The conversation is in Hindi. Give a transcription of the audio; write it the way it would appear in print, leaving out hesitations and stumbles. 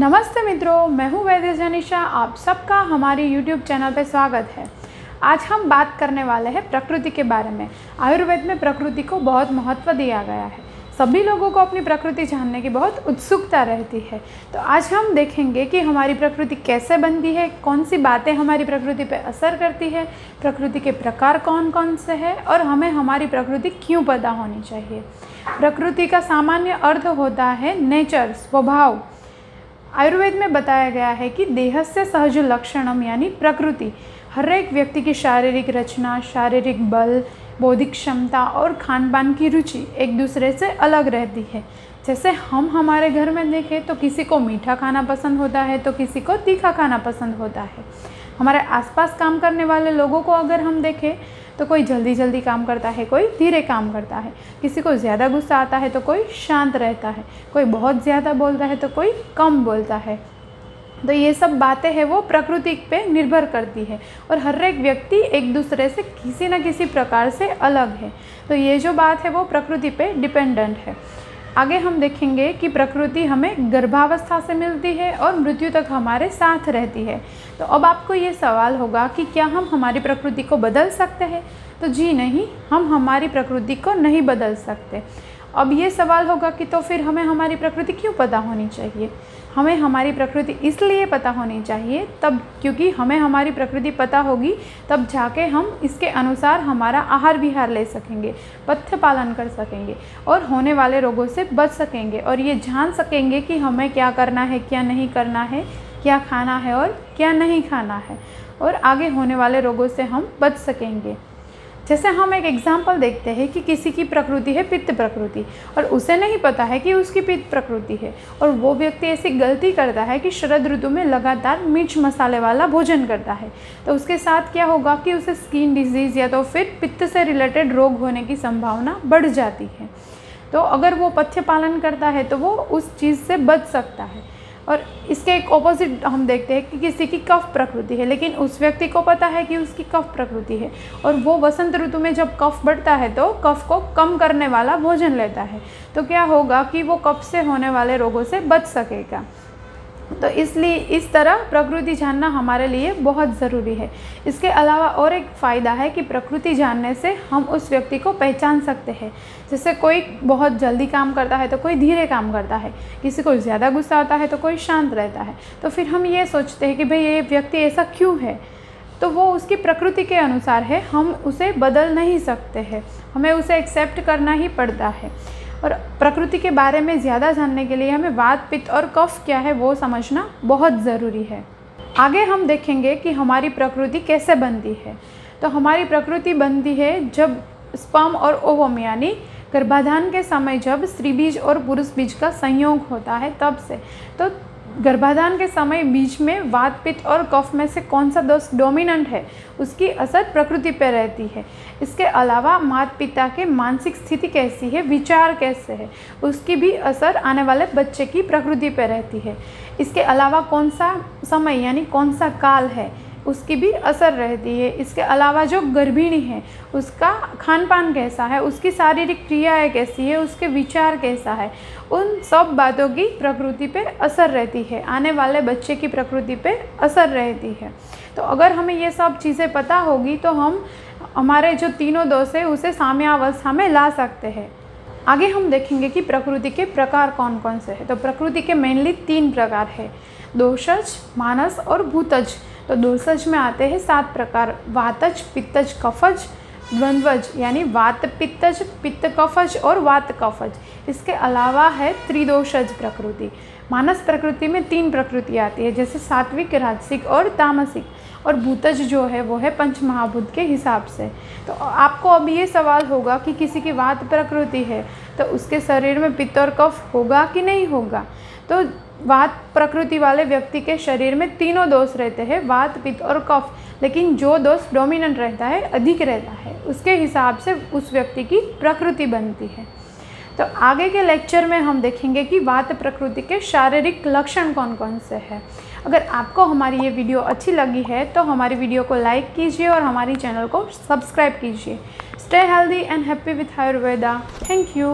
नमस्ते मित्रों, मैं हूँ वैद्य जनिशा। आप सबका हमारे YouTube चैनल पे स्वागत है। आज हम बात करने वाले हैं प्रकृति के बारे में। आयुर्वेद में प्रकृति को बहुत महत्व दिया गया है। सभी लोगों को अपनी प्रकृति जानने की बहुत उत्सुकता रहती है। तो आज हम देखेंगे कि हमारी प्रकृति कैसे बनती है, कौन सी बातें हमारी प्रकृति पे असर करती है, प्रकृति के प्रकार कौन कौन से हैं और हमें हमारी प्रकृति क्यों पता होनी चाहिए। प्रकृति का सामान्य अर्थ होता है नेचर, स्वभाव। आयुर्वेद में बताया गया है कि देहस्य सहज लक्षणम यानी प्रकृति हर एक व्यक्ति की शारीरिक रचना, शारीरिक बल, बौद्धिक क्षमता और खान पान की रुचि एक दूसरे से अलग रहती है। जैसे हम हमारे घर में देखें तो किसी को मीठा खाना पसंद होता है तो किसी को तीखा खाना पसंद होता है। हमारे आसपास काम करने वाले लोगों को अगर हम देखें तो कोई जल्दी जल्दी काम करता है, कोई धीरे काम करता है, किसी को ज़्यादा गुस्सा आता है तो कोई शांत रहता है, कोई बहुत ज़्यादा बोलता है तो कोई कम बोलता है। तो ये सब बातें हैं वो प्रकृति पे निर्भर करती है और हर एक व्यक्ति एक दूसरे से किसी न किसी प्रकार से अलग है। तो ये जो बात है वो प्रकृति पे डिपेंडेंट है। आगे हम देखेंगे कि प्रकृति हमें गर्भावस्था से मिलती है और मृत्यु तक हमारे साथ रहती है। तो अब आपको ये सवाल होगा कि क्या हम हमारी प्रकृति को बदल सकते हैं? तो जी नहीं, हम हमारी प्रकृति को नहीं बदल सकते। अब ये सवाल होगा कि तो फिर हमें हमारी प्रकृति क्यों पता होनी चाहिए? हमें हमारी प्रकृति इसलिए पता होनी चाहिए तब क्योंकि हमें हमारी प्रकृति पता होगी तब जाके हम इसके अनुसार हमारा आहार विहार ले सकेंगे, पथ्य पालन कर सकेंगे और होने वाले रोगों से बच सकेंगे और ये जान सकेंगे कि हमें क्या करना है, क्या नहीं करना है, क्या खाना है और क्या नहीं खाना है और आगे होने वाले रोगों से हम बच सकेंगे। जैसे हम एक एग्जाम्पल देखते हैं कि किसी की प्रकृति है पित्त प्रकृति और उसे नहीं पता है कि उसकी पित्त प्रकृति है और वो व्यक्ति ऐसी गलती करता है कि शरद ऋतु में लगातार मिर्च मसाले वाला भोजन करता है। तो उसके साथ क्या होगा कि उसे स्किन डिजीज़ या तो फिर पित्त से रिलेटेड रोग होने की संभावना बढ़ जाती है। तो अगर वो पथ्य पालन करता है तो वो उस चीज़ से बच सकता है। और इसके एक ऑपोजिट हम देखते हैं कि किसी की कफ प्रकृति है लेकिन उस व्यक्ति को पता है कि उसकी कफ प्रकृति है और वो वसंत ऋतु में जब कफ बढ़ता है तो कफ को कम करने वाला भोजन लेता है। तो क्या होगा कि वो कफ से होने वाले रोगों से बच सकेगा। तो इसलिए इस तरह प्रकृति जानना हमारे लिए बहुत ज़रूरी है। इसके अलावा और एक फ़ायदा है कि प्रकृति जानने से हम उस व्यक्ति को पहचान सकते हैं। जैसे कोई बहुत जल्दी काम करता है तो कोई धीरे काम करता है, किसी को ज़्यादा गुस्सा आता है तो कोई शांत रहता है। तो फिर हम ये सोचते हैं कि भाई ये व्यक्ति ऐसा क्यों है, तो वो उसकी प्रकृति के अनुसार है, हम उसे बदल नहीं सकते हैं, हमें उसे एक्सेप्ट करना ही पड़ता है। और प्रकृति के बारे में ज़्यादा जानने के लिए हमें वात, पित्त और कफ क्या है वो समझना बहुत ज़रूरी है। आगे हम देखेंगे कि हमारी प्रकृति कैसे बनती है। तो हमारी प्रकृति बनती है जब स्पर्म और ओवम यानी गर्भाधान के समय जब स्त्री बीज और पुरुष बीज का संयोग होता है तब से। तो गर्भाधान के समय बीज में वात, पित्त और कफ में से कौन सा दोष डोमिनेंट है उसकी असर प्रकृति पर रहती है। इसके अलावा माता पिता के मानसिक स्थिति कैसी है, विचार कैसे है, उसकी भी असर आने वाले बच्चे की प्रकृति पर रहती है। इसके अलावा कौन सा समय यानी कौन सा काल है उसकी भी असर रहती है। इसके अलावा जो गर्भिणी है उसका खान पान कैसा है, उसकी शारीरिक क्रियाएं कैसी है, उसके विचार कैसा है, उन सब बातों की प्रकृति पे असर रहती है, आने वाले बच्चे की प्रकृति पे असर रहती है। तो अगर हमें ये सब चीज़ें पता होगी तो हम हमारे जो तीनों दोष है उसे साम्यावस्था में ला सकते हैं। आगे हम देखेंगे कि प्रकृति के प्रकार कौन कौन से हैं। तो प्रकृति के मेनली 3 प्रकार है, दोषज, मानस और भूतज। तो दोषज में आते हैं 7 प्रकार, वातज, पित्तज, कफज, द्वंद्वज यानी वात पित्तज, पित्त कफज और वात कफज। इसके अलावा है त्रिदोषज प्रकृति। मानस प्रकृति में 3 प्रकृति आती है जैसे सात्विक, राजसिक और तामसिक। और भूतज जो है वो है पंच महाभूत के हिसाब से। तो आपको अब ये सवाल होगा कि किसी की वात प्रकृति है तो उसके शरीर में पित्त और कफ होगा कि नहीं होगा। तो वात प्रकृति वाले व्यक्ति के शरीर में तीनों दोष रहते हैं, वात, पित्त और कफ, लेकिन जो दोष डोमिनेंट रहता है, अधिक रहता है, उसके हिसाब से उस व्यक्ति की प्रकृति बनती है। तो आगे के लेक्चर में हम देखेंगे कि वात प्रकृति के शारीरिक लक्षण कौन कौन से हैं। अगर आपको हमारी ये वीडियो अच्छी लगी है तो हमारी वीडियो को लाइक कीजिए और हमारी चैनल को सब्सक्राइब कीजिए। Stay healthy and happy with Ayurveda. Thank you.